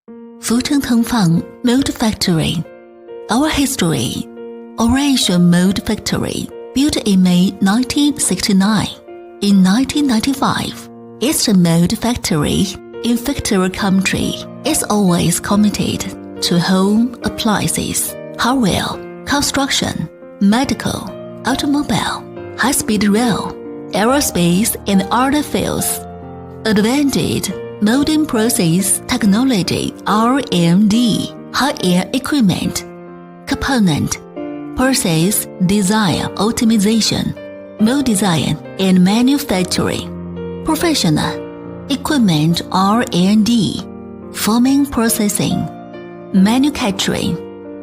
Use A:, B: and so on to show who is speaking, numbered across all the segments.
A: Fucheng Dongfang Mould Factory. Our history. Operation Mould Factory, built in May 1969. In 1995, Eastern Mould Factory in Factory Country is always committed to home appliances, hardware, construction, medical, automobile, high-speed rail, aerospace and other fields. Advanced molding process technology R&D, high-end equipment, component, process design optimization, mold design and manufacturing, professional, equipment R&D, forming processing, manufacturing,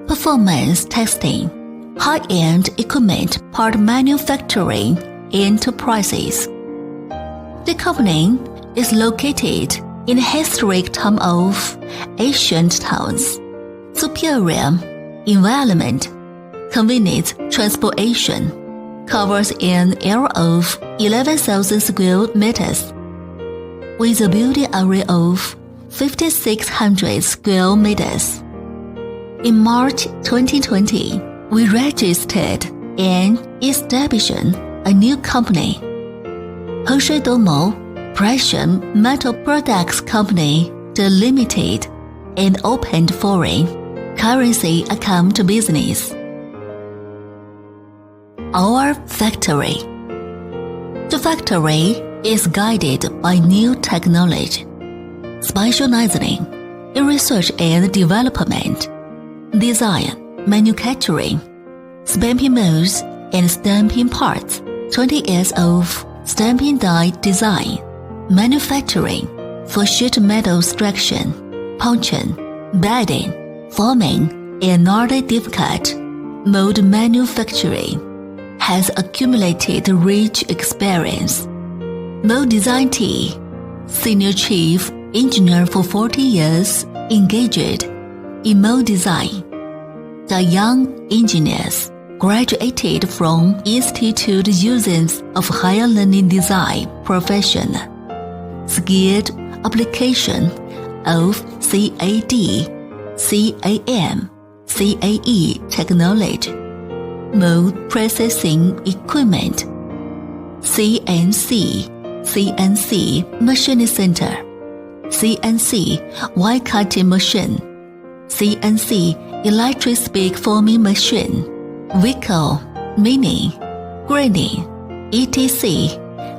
A: performance testing, high-end equipment part manufacturing enterprises. The company is located in the historic town of ancient towns, superior environment, convenient transportation, covers an area of 11,000 square meters, with a building area of 5,600 square meters. In March 2020, we registered and established a new company, Fucheng Precious Metal Products Company Limited, and opened foreign currency account business. Our factory. The factory is guided by new technology, specializing in research and development, design, manufacturing, stamping molds and stamping parts, 20 years of stamping die design, manufacturing for sheet metal extraction, punching, bedding, forming, and other difficult mold manufacturing, has accumulated rich experience. Mold Design T, Senior Chief Engineer for 40 years, engaged in mold design. The young engineers graduated from Institute Users of Higher Learning Design Profession, skilled application of CAD, CAM, CAE technology, mold processing equipment, CNC, CNC Machining Center, CNC wire cutting machine, CNC electric speed forming machine, vehicle, mini, grinding, etc.,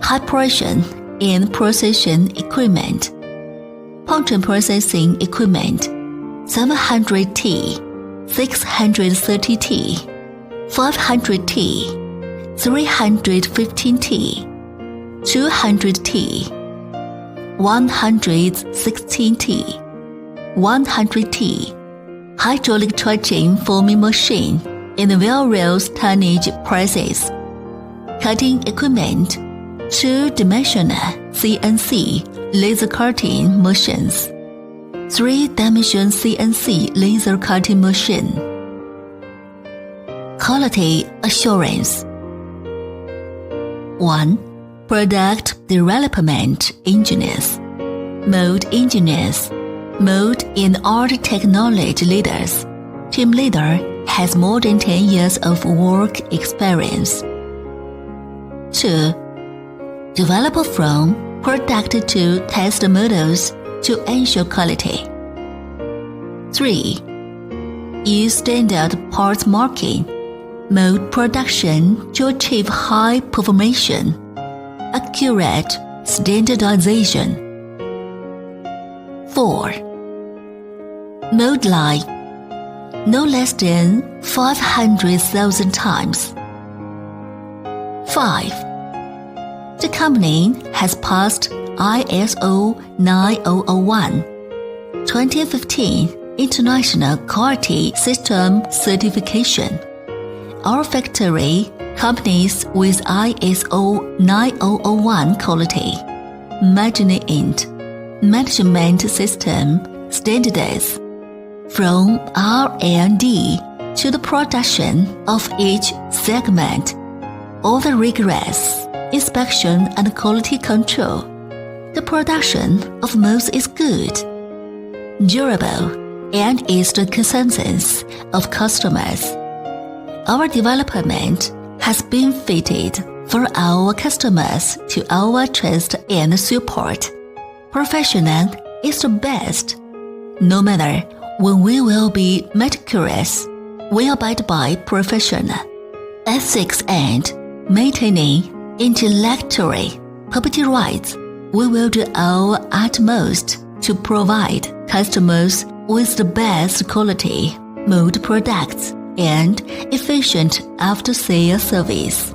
A: high precision and precision equipment, punching processing equipment, 700T, 630T, 500T, 315T, 200T, 116T, 100T, hydraulic charging forming machine and various tonnage presses, cutting equipment, two-dimensional CNC laser cutting machines, three-dimensional CNC laser cutting machine. Quality assurance. 1. Product development engineers, mold engineers, mold and art technology leaders. Team leader has more than 10 years of work experience. 2. Develop from product to test models to ensure quality. 3. Use standard parts marking, mold production to achieve high performance, accurate standardization. 4. Mold life, no less than 500,000 times. 5. The company has passed ISO 9001-2015 International Quality System Certification. Our factory companies with ISO 9001 quality, management system standards, from R&D to the production of each segment, all the rigorous inspection and quality control. The production of molds is good. durable, and is the consensus of customers. Our development has been fitted for our customers to our trust and support. Professional is the best. No matter when we will be meticulous, we abide by professional ethics and maintaining intellectual property rights. We will do our utmost to provide customers with the best quality Mould products and efficient after-sale service.